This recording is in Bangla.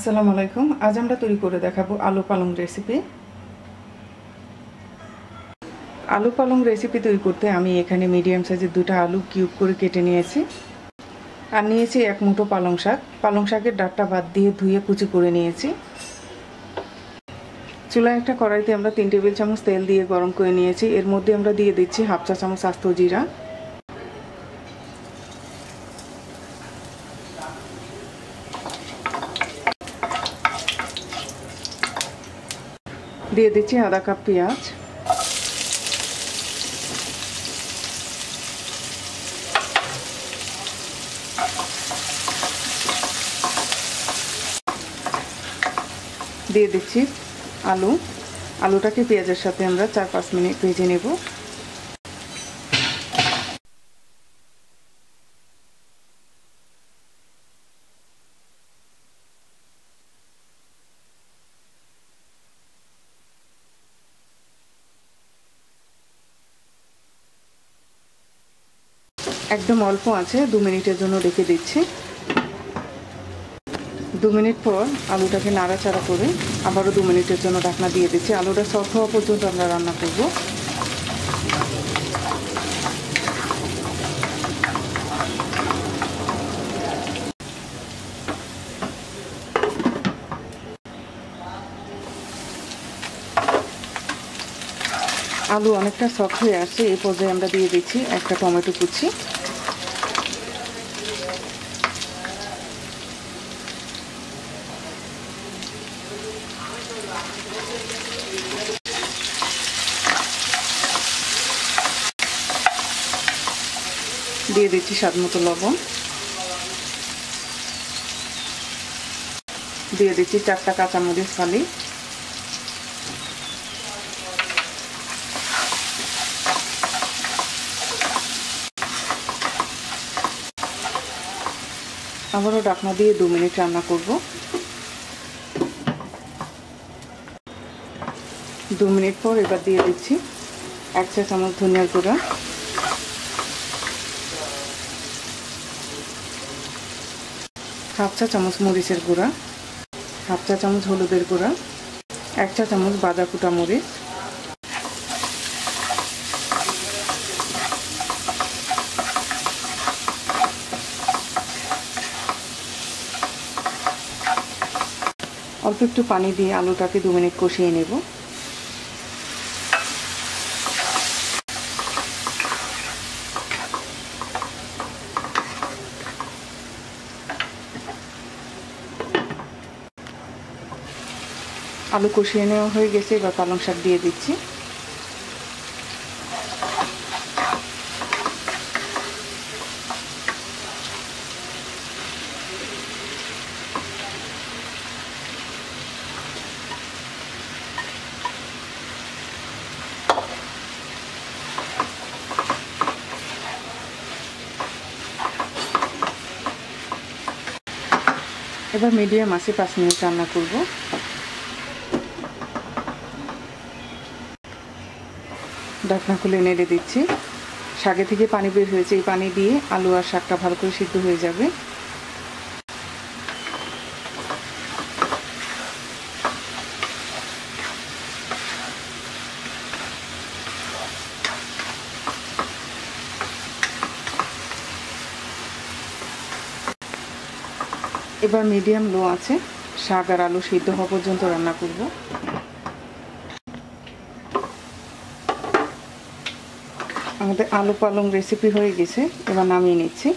আসসালামু আলাইকুম। আজ আমরা তৈরি করে দেখাবো আলু পালং রেসিপি। আলু পালং রেসিপি তৈরি করতে আমি এখানে মিডিয়াম সাইজের দুটো আলু কিউব করে কেটে নিয়েছি আর নিয়েছি এক মুঠো পালং শাক। পালং শাকের ডাঁটটা বাদ দিয়ে ধুয়ে কুচি করে নিয়েছি। চুলায় একটা কড়াইতে আমরা 3 টেবিল চামচ তেল দিয়ে গরম করে নিয়েছি। এর মধ্যে আমরা দিয়ে দিচ্ছি হাফ চা চামচ আস্ত জিরা, দিয়ে দিচ্ছি আধা কাপ পেঁয়াজ, দিয়ে দিচ্ছি আলুটাকে পেঁয়াজের সাথে আমরা 4-5 মিনিট ভেজে নেব। একদম অল্প আছে 2 মিনিটের জন্য রেখে দিচ্ছি। 2 মিনিট পর আলুটাকে নাড়াচাড়া করে আবারও 2 মিনিটের জন্য ঢাকনা দিয়ে দিচ্ছি। আলুটা সফট হওয়া পর্যন্ত আমরা রান্না করব। আলু অনেকটা সফট হয়ে আসছে। এই পর্যায়ে আমরা দিয়ে দিচ্ছি একটা টমেটো কুচি, দিয়ে দিচ্ছি স্বাদ মতো লবণ, দিয়ে দিচ্ছি 4টা কাঁচামরিচ ফালি, আবারও ঢাকনা দিয়ে 2 মিনিট রান্না করব। 2 মিনিট পর এবার দিয়ে দিচ্ছি 1 চা চামচ ধনিয়ার গুঁড়া, হাফ চা চামচ মরিচের গুঁড়া, হাফ চা চামচ হলুদের গুঁড়া, 1 চা চামচ বাদা কুটা মরিচ, অল্প একটু পানি দিয়ে আলুটাকে 2 মিনিট কষিয়ে নেব। আলু কষিয়ে নেওয়া হয়ে গেছে, এবার পালং শাক দিয়ে দিচ্ছি। এবার মিডিয়াম আঁচে 5 মিনিট রান্না করব। ঢাকনা খুলে নেড়ে দিচ্ছি। শাকে থেকে পানি বের হয়েছে, এই পানি দিয়ে আলু আর শাকটা ভালো করে সিদ্ধ হয়ে যাবে। এবার মিডিয়াম লো আছে শাক আর আলু সিদ্ধ হওয়া পর্যন্ত রান্না করব। আমাদের আলু পালং রেসিপি হয়ে গেছে, এবার নামিয়ে নিচ্ছি।